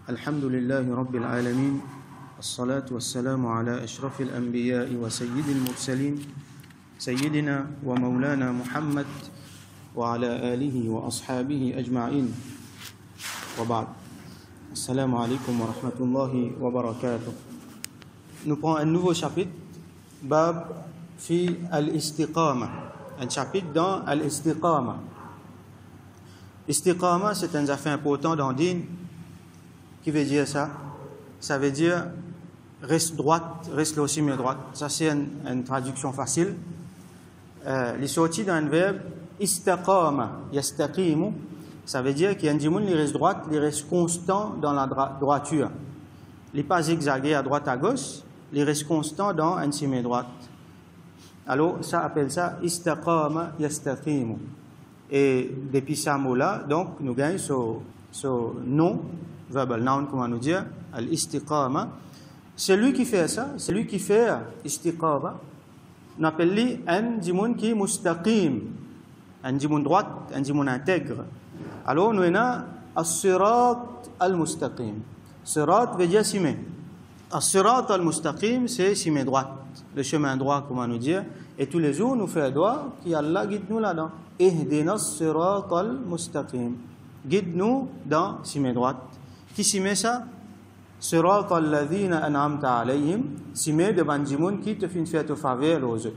الحمد لله رب العالمين الصلاة والسلام على أشرف الأنبياء وسيد المرسلين سيدنا ومولانا محمد وعلى آله وأصحابه أجمعين وبعد السلام عليكم ورحمة الله وبركاته. Nous prenons un nouveau chapitre, Bab fi al-istiqama, un chapitre dans al-istiqama. Istiqama, c'est un affaire important dans le din. Qui veut dire ça? Ça veut dire reste droite, reste là aussi mais droite. Ça c'est une traduction facile. Les sorties d'un verbe istaqama, yastaqimu, ça veut dire qu'il y a un dimoun qui reste droite, il reste constant dans la droiture. Il n'est pas zigzagué à droite à gauche, il reste constant dans un chemin droite. Alors ça appelle ça istaqama yastaqimu. Et depuis ce mot-là, donc nous gagnons ce nom, verbal noun, comment nous dire, al-istiqama. Celui qui fait ça, celui qui fait istiqama, on appelle lui un dimoun qui est mustaqim, un dimoun droite, un dimoun intègre. Alors nous avons as-sirat al-mustaqim. Sirat veut dire chemin. As-sirat al-mustaqim, c'est chemin droite, le chemin droit, comment nous dire. Et tous les jours, nous faisons doigt qui Allah guide nous là-dedans. Ihdina as-sirat al-mustaqim. Guide-nous dans chemin droite. Qui s'y met ça? Sirat al-ladhina an'amta alayhim. S'y met de bandimoun qui te fait une fête au faveur aux autres.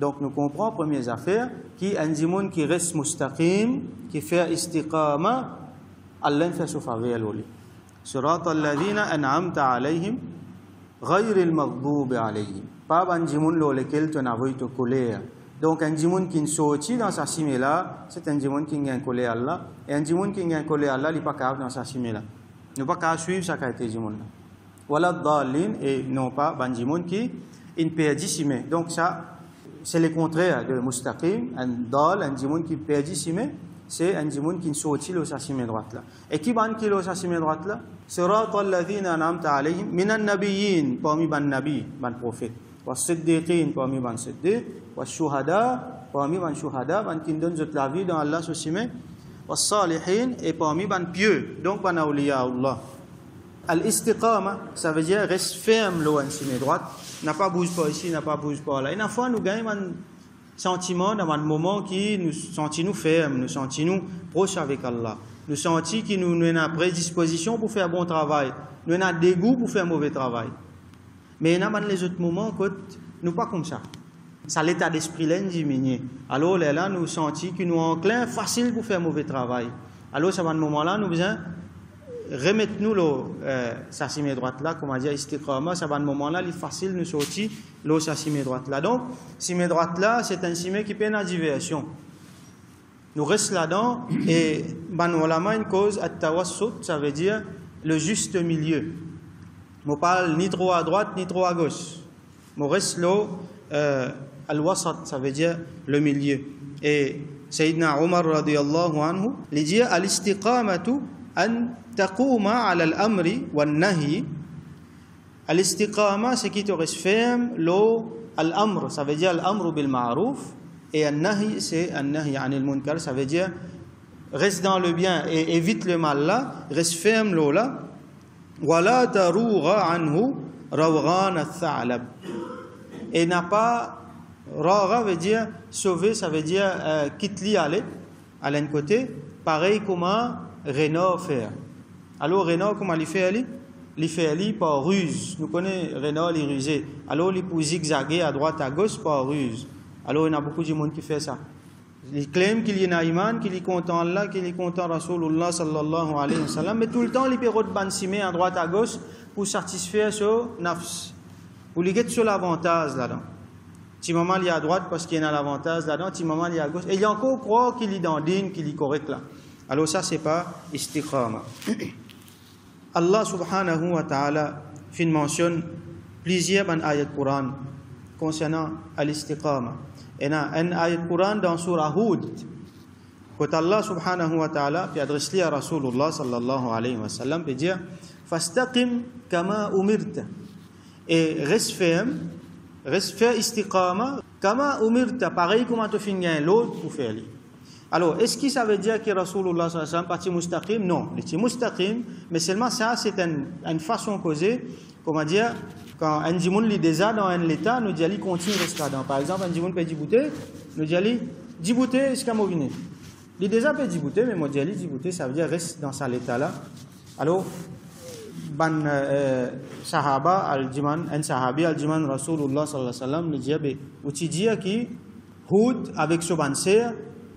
Donc nous comprenons, première affaire, qui est un dimoun qui reste mustaqim, qui fait istiqama, Allah fait au faveur aux autres. Sirat al-ladhina an'amta alayhim, ghayr al-maghdubi alayhim. Pas un dimoun lequel tu n'as vu te colère. Donc un dimoun qui est sorti dans sa cime là, c'est un dimoun qui a un colère Allah. Et un dimoun qui a un colère Allah, il n'est pas capable dans sa cime là. Il n'est pas capable de suivre sa qualité dimoun là. Voilà dalin et non pas un dimoun qui est perdu cime. Donc ça, c'est le contraire de mustaqim. Un dal, un dimoun qui perdu cime, c'est un dimoun qui est sorti dans sa cime droite là. Et qui ban qui dans sa cime droite là? Sirat alladhina an'amta alayhim minan nabiyyin, parmi ban nabi, ban prophète. والصديقين parmi ban siddiq, والشهداء parmi ban shuhada, ban qui donne toute la vie dans Allah ce chemin, والصالحين et parmi ban pieux, donc ban awliya Allah. Al-istiqama, ça veut dire reste ferme là en chemin droite, n'a pas bouge pas ici, n'a pas bouge pas là. Et une fois nous gagnons un sentiment dans un moment qui nous sentit nous fermes, nous sentit nous proches avec Allah. Nous sentis que nous avons une prédisposition pour faire bon travail, nous avons un dégoût pour faire mauvais travail. Mais il y a les autres moments que nous pas comme ça. Ça l'état d'esprit là diminué. Alors là nous sentons que nous enclin facile pour faire mauvais travail. Alors ça va un moment là nous besoin remettre nous ça cime droite là, comment dire istiqama, ça va un moment là il est facile nous sortir l'eau ça cime droite là. Donc cime droite là c'est un cime qui peine à diversion. Nous restons là-dedans et ban ulama une cause at-tawassut, ça veut dire le juste milieu. Je ne parle ni trop à droite ni trop à gauche. Je reste là, al-wasat, ça veut dire le milieu. Et Sayyidina Omar radiyallahu anhu, il dit al-istiqamatu an taquma ala al-amri wal-nahi. Al-istiqama, c'est qui te reste ferme, al-amr, ça veut dire al-amru bil-ma'ruf. Et al-nahi, c'est al-nahi anil munkar, ça veut dire reste dans le bien et évite le mal là, reste ferme là. وَلَا تَرُوغَ عَنْهُ رَوْغَانَ الثَّعْلَبِ. Et n'a pas, raga veut dire sauver, ça veut dire quitte-li aller, à l'un côté, pareil comme un renard fait. Alors renard, comment il fait aller? Il fait aller par ruse. Nous connaissons renard, il est rusé. Alors il peut zigzaguer à droite, à gauche par ruse. Alors il y a beaucoup de monde qui fait ça. Il clame qu'il y a un iman, qu'il est content Allah, qu'il est content Rasulullah sallallahu alayhi wa sallam, mais tout le temps il peut rebansimer à droite à gauche pour satisfaire ce nafs. Pour lui get sur l'avantage là-dedans. Si maman il est à droite parce qu'il y a l'avantage là-dedans, si maman il est à gauche. Et il y a encore croire qu'il est dans din, qu'il est correct là. Alors ça c'est pas istiqama. Allah subhanahu wa ta'ala mentionne plusieurs ayats Coran concernant l'istiqama. Et a un ayat Coran dans Surah Hud. Quand Allah subhanahu wa ta'ala puis adresse-lui à Rasulullah sallallahu alayhi wa sallam et dire fastaqim kama umirta. Et reste ferme istiqama kama umirta, pareil comme tu finis l'autre pour faire. Alors, est-ce que ça veut dire que Rasulullah sallallahu alayhi wa sallam parti mustaqim? Non, il est mustaqim, mais seulement ça, c'est une façon causée, comment dire, quand un djimoun li déjà dans un état, nous disons continue rester là-dedans. Par exemple, un djimoun peut djibouter, nous disons djibouter jusqu'à m'oviner. Il déjà peut djibouter, mais moi disons djibouter, ça veut dire reste dans cet état-là. Alors, ban sahaba al-jiman, un sahabi al-jiman Rasulullah sallallahu alayhi wa sallam, nous disons, ou tu dis qui Houd avec ce banser,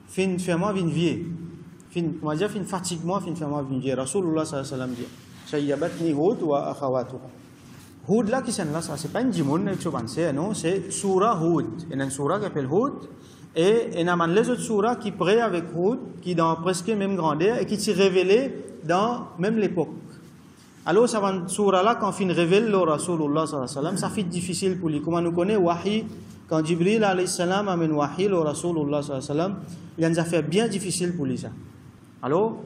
fin fermement vin vie, comment dire, fin fatigue-moi, fin fermement vin vie. Rasulullah sallallahu alayhi wa sallam dit, Shayyabatni Houd wa akhawatuha. Houd là qui là, ça c'est pas une djimoun avec ce banser, non, c'est Surah Houd. Il y a une surah qui s'appelle Houd, et il y a les autres surahs qui prient avec Houd, qui dans presque même grandeur et qui s'est révélé dans même l'époque. Alors, ça va surah là, quand il révèle le Rasulullah sallallahu alayhi wa sallam, ça fait difficile pour lui. Comment nous connaît Wahi, quand Jibril alayhi salam amène Wahi, le Rasulullah sallallahu alayhi wa sallam, il y a une affaire bien difficile pour lui ça. Alors,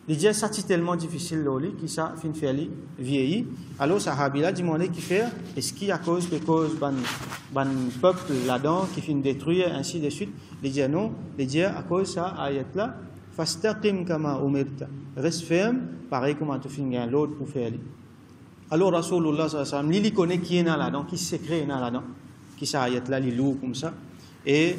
il dit ça c'est tellement difficile là, qui ça fin faire lui vieilli. Alors, sahabi là demandé qui fait, est-ce qu'il y a cause ban peuple là-dedans qui fin détruire ainsi de suite. Il dit non, il dit à cause ça ayat là. Fastaqim kama umirta. Reste ferme, pareil comme tu finis l'autre pour faire. Alors Rasulullah sallallahu alayhi wa sallam, il connaît qui est là-dedans, qui secret là-dedans, qui ça ayat là, il loue comme ça. Et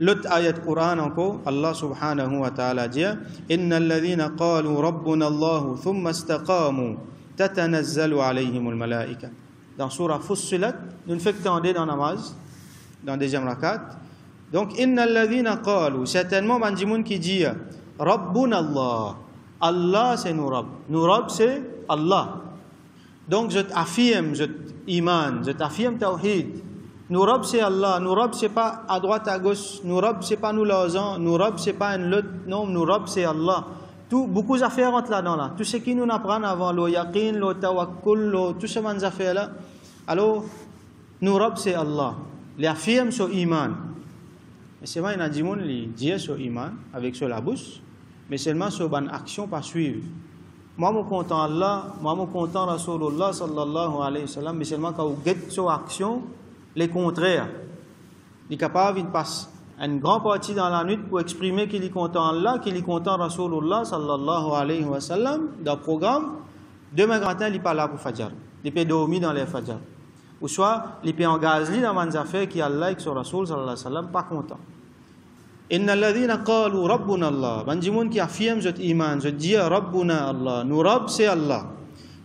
l'autre ayat Coran encore, Allah subhanahu wa ta'ala dit, Inna alladhina qalu rabbuna Allahu thumma istaqamu tatanazzalu alayhimul malaika. Dans surah Fussilat, nous ne faisons qu'entendre dans namaz, dans deuxième rakat. Donc, Inna alladhina qalu, certainement, bandimoun qui dit, Rabbun Allah. Allah, c'est nous Rabb. Nous Rabb, c'est Allah. Donc, je t'affirme, je iman, je t'affirme tawhid. Nous Rabb, c'est Allah. Nous Rabb, c'est pas à droite, à gauche. Nous Rabb, c'est pas nous l'azan. Nous Rabb, c'est pas un lot. Non, nous Rabb, c'est Allah. Beaucoup d'affaires rentrent là-dedans, là. Tout ce qui nous apprend avant, le yaqin, le tawakkul, tout ce genre d'affaires-là. Alors, nous Rabb, c'est Allah. Il affirme sur iman. Mais c'est vrai, il y a des gens qui disent sur iman, avec sur la bouche, mais seulement sur une action pas suivre. Moi, je suis content Allah, moi, je suis content Rasulullah sallallahu alayhi wa sallam, mais seulement quand vous êtes sur action, les contraires. Il est capable de passer une grande partie dans la nuit pour exprimer qu'il est content Allah, qu'il est content Rasulullah sallallahu alayhi wa sallam, dans le programme. Demain matin, il n'est pas là pour Fajr. Il peut dormir dans les Fajr. Ou soit, il peut engager dans les affaires qui Allah avec son Rasul sallallahu alayhi wa sallam, pas content. Inna alladhina qalu rabbuna Allah. Bandimoun qui affirme je iman, je dis rabbuna Allah. Nous Rabb c'est Allah.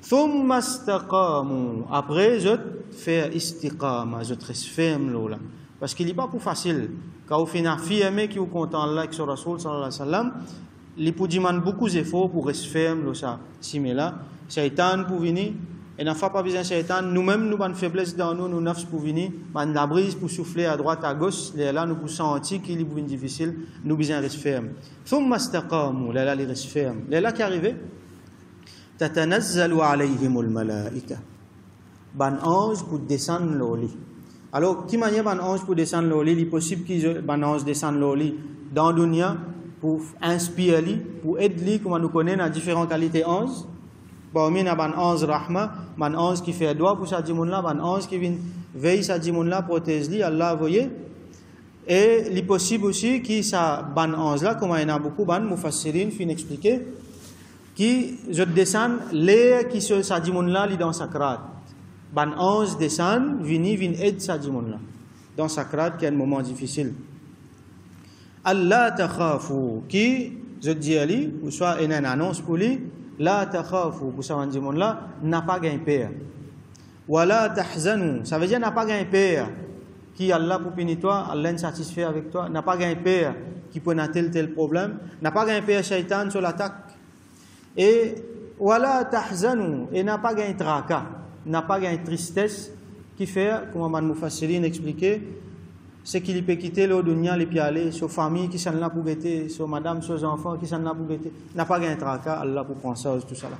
Thumma istaqamu. Après je fais istiqama, je reste ferme là. Parce qu'il n'est pas plus facile. Quand vous finissez affirmer que vous content Allah avec son Rasul sallallahu alayhi wa sallam, il faut demander beaucoup d'efforts pour rester ferme là. Si mais là, Shaitan pour venir. Et n'a pas besoin de Shaitan, nous-mêmes, nous avons une faiblesse dans nous, nous n'avons pour venir, la brise pour souffler à droite, à gauche, là, nous pour sentir qu'il est difficile, nous avons besoin de rester ferme. Thumma istaqamu, là, il reste ferme. Là, qui est arrivé, tatanazzalu alayhimul malaika. Ban ange pour descendre l'oli. Alors, qui manière ban ange pour descendre l'oli? Il est possible que ban ange descende l'oli dans le dunya pour inspirer, pour aider, comme nous connaissons, dans différentes qualités anges. Parmi na ban ange rahma, ban ange qui fait droit pour sa djimoun là, ban ange qui vient veille sa djimoun là, protège lui, Allah voyez. Et il est possible aussi que sa ban ange là, comme il y en a beaucoup, ban mufassirin fin expliquer, qui je descend l'air qui sur sa djimoun là, li dans sakrat. Ban ange descend, vient aide sa djimoun là, dans sakrat qui est un moment difficile. Allah takhafu, qui je dis à lui, ou soit une annonce pour lui. La takhafu, pour ça, on là, n'a pas gagné peur. Wala tahzanu, ça veut dire n'a pas gagné peur. Qui Allah pour punir toi, Allah est satisfait avec toi. N'a pas gagné peur qui peut n'a tel problème. N'a pas gagné peur Shaitan sur l'attaque. Et wala tahzanu, et n'a pas gagné tracas, n'a pas gagné tristesse qui fait, comme Mme Mufassirin expliqué, c'est qu'il peut quitter le dunya, les pieds aller, sur famille qui s'en là pour guetter, sur madame, sur enfants qui s'en là pour guetter, n'a pas gagné tracas, Allah pour prendre ça, tout ça là.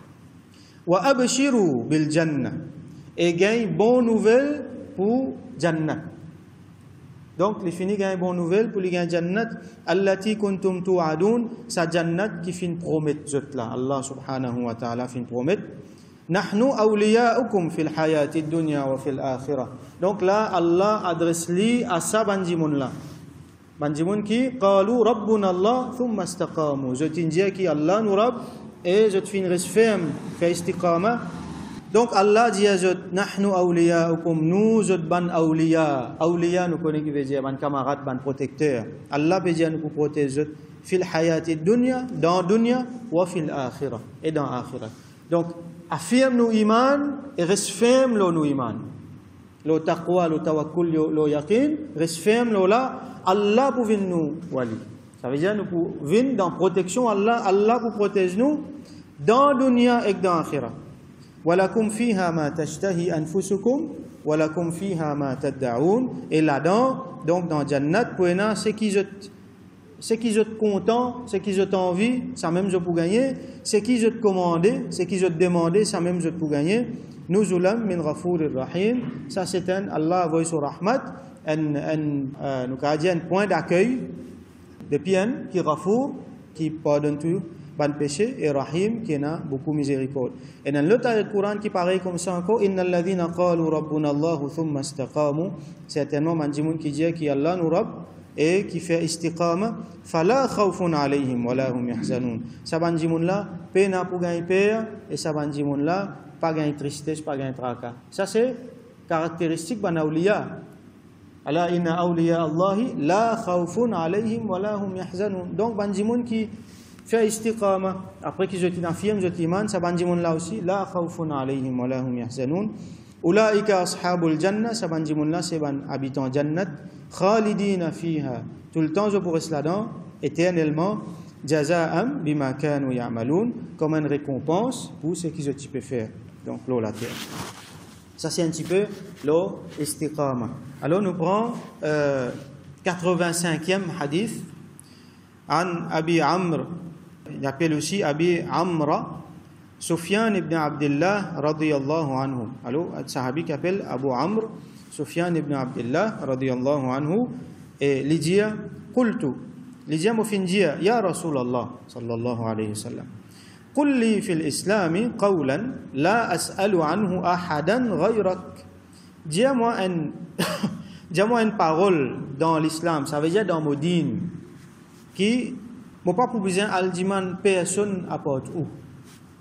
Wa abshiru bil jannah, et gagne bonne nouvelle pour Jannat. Donc, les finis gagnent bonne nouvelle pour les gagner Jannat, allati kuntum tu'adun, sa Jannat qui fin promet là, Allah subhanahu wa ta'ala fin promet. Nahnu awliya'ukum fil hayati dunya wa fil akhirah. Donc là, Allah adresse-lui à sa bandimoun là. Bandimoun qui qalu rabbuna Allah thumma istaqamu. Je t'indique qui Allah nous rab et je te finis ferme fait istiqama. Donc Allah dit à je nahnu awliya'ukum nous je ban awliya. Awliya nous connaît qui veut dire ban camarade, ban protecteur. Allah veut dire nous pour protéger fil hayati dunya dans dunya wa fil akhirah et dans akhirah. Donc affirme nous iman et reste ferme nous iman. Lo taqwa, lo tawakkul, lo yaqin, reste ferme là. Allah pour venir nous wali. Ça veut dire nous pour venir dans protection Allah, Allah pour protéger nous dans dunya et dans akhirah. Walakum fiha ma tashtahi anfusukum walakum fiha ma tad'un. Et là-dedans, donc dans Jannat, pour ce qui je te content, ce qui je t'envie, ça même je peux gagner. Ce qui je te commandé, ce qui je te demandé, ça même je peux gagner. Nuzulam min ghafurir rahim. Ça c'est un Allah voit sur rahmat. Nous avons un point d'accueil de bien qui Ghafour, qui pardonne tout ban péché, et Rahim qui a beaucoup miséricorde. Et dans l'autre ayat du Coran qui paraît comme ça encore, innal ladhina qalu rabbuna Allah thumma istaqamu, certainement manjimoun qui dit qui Allah nous rabb et qui fait istiqama, fala khawfun alayhim wala hum yahzanun. Ça manjimoun là pena pour gagner peur et ça manjimoun là pas gagner tristesse, pas gagner tracas. Ça c'est caractéristique ban awliya. Ala inna awliya Allahi la khawfun alayhim wa la hum yahzanun. Donc bandimoun qui fait istiqama après qui je t'affirme je t'iman ça bandimoun là aussi la khawfun alayhim wa la hum yahzanun. Ulaika ashabul jannah ça bandimoun là c'est ban habitants jannat khalidina fiha tout le temps je pourrais là-dedans éternellement jazaa'an bima kanu ya'malun comme une récompense pour ce qu'ils ont pu faire. Donc l'eau la terre. Ça c'est un petit peu l'eau istiqama. Alors nous prenons 85e hadith an Abi Amr, il appelle aussi Abi Amra, Sufyan ibn Abdullah radiyallahu anhu. Alors un sahabi qui appelle Abu Amr, Sufyan ibn Abdullah radiyallahu anhu, et il dit qultu, il dit mufindия ya Rasulallah sallallahu alayhi wa sallam. قل لي في الإسلام قولا لا أسأل عنه أحدا غيرك. Dis-moi une parole dans l'islam, ça veut dire dans mon dîne, qui ne pas pour besoin al diman personne apporte où.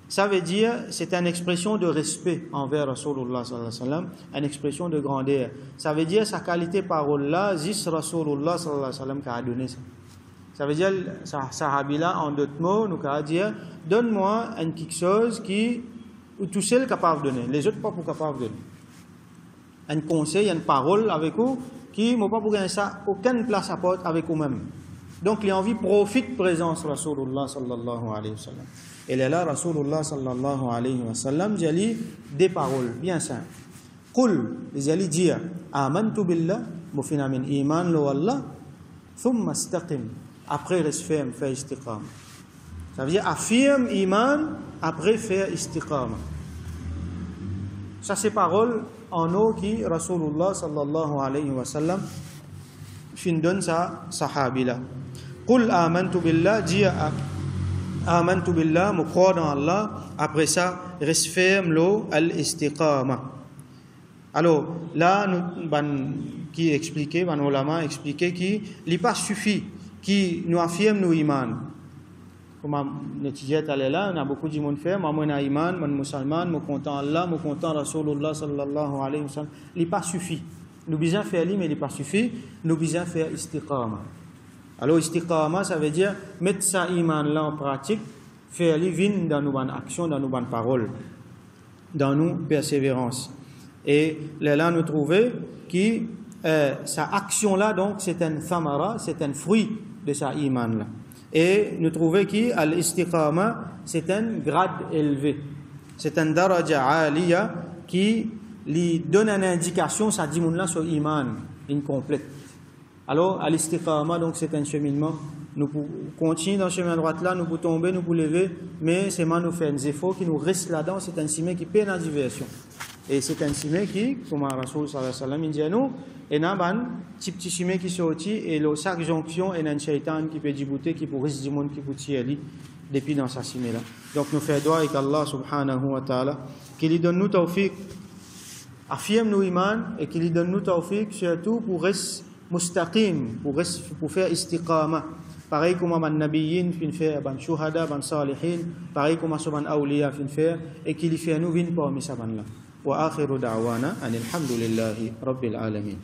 Ça veut dire, c'est une expression de respect envers Rasulullah sallallahu alayhi wa sallam, une expression de grandeur. Ça veut dire sa qualité parole là, juste Rasulullah sallallahu alayhi wa sallam qui a donné ça. Ça veut dire, sahabila, en d'autres mots, nous allons dire, donne-moi quelque chose qui, où tout seul est capable de donner, les autres pas pour capable de donner. Un conseil, une parole avec vous, qui ne pas pour gagner ça, aucune place à porte avec vous-même. Donc, les envies profitent de présence Rasulullah sallallahu alayhi wa sallam. Et là, Rasulullah sallallahu alayhi wa sallam, j'ai des paroles bien simples. Qul, j'ai dit, amantu billah, mufina min iman lo Allah, thumma istaqim. Après reste ferme, faire istiqama. Ça veut dire affirme iman, après faire istiqama. Ça c'est parole en eau qui Rasulullah sallallahu alayhi wa sallam fin donne sa sahabi là. Qul amantu billah, dis amantu billah, me crois dans Allah, après ça reste ferme l'eau al-istiqama. Alors là, nous, qui expliquait, ban ulama expliquait qu'il n'est pas suffit qui nous affirme nos iman. Comme on étudiait là, on a beaucoup de monde fait, moi on a iman, moi musulman, moi content Allah, moi content Rasulullah sallallahu alayhi wa sallam. Il n'est pas suffit. Nous besoin faire lui, mais il n'est pas suffit. Nous besoin faire istiqama. Alors istiqama, ça veut dire mettre sa iman là en pratique, faire lui vin dans nos bonnes actions, dans nos bonnes paroles, dans nos persévérances. Et là nous trouvons que sa action là donc c'est un thamara, c'est un fruit de sa iman là. Et nous trouvons que al-istiqama c'est un grade élevé, c'est un daraja aliya qui lui donne une indication ça dit mon là sur iman incomplète. Alors al-istiqama donc c'est un cheminement, nous continuons dans ce chemin droit là, nous pouvons tomber, nous pouvons lever, mais c'est nous faire des efforts qui nous restent là-dedans, c'est un chemin qui peine la diversion. Et c'est un chemin qui, comme Rasul sallallahu alayhi wa sallam, il dit à nous, et il y a un petit chemin qui sortit, et chaque jonction, il y a un shaitan qui peut débouter, qui peut rester du monde, qui peut tirer depuis dans sa chemin là. Donc nous faisons doigt avec Allah subhanahu wa ta'ala, qu'il lui donne nous tawfiq, affirme nous iman, et qu'il lui donne nous tawfiq, surtout pour rester mustaqim pour faire istiqama. Pareil comme man nabiyin fin faire ban shuhada ban salihin, pareil comme man awliya fin faire et qu'il fait nous vin parmi sa ban là. Wa akhiru da'wana anil hamdulillahi rabbil alamin.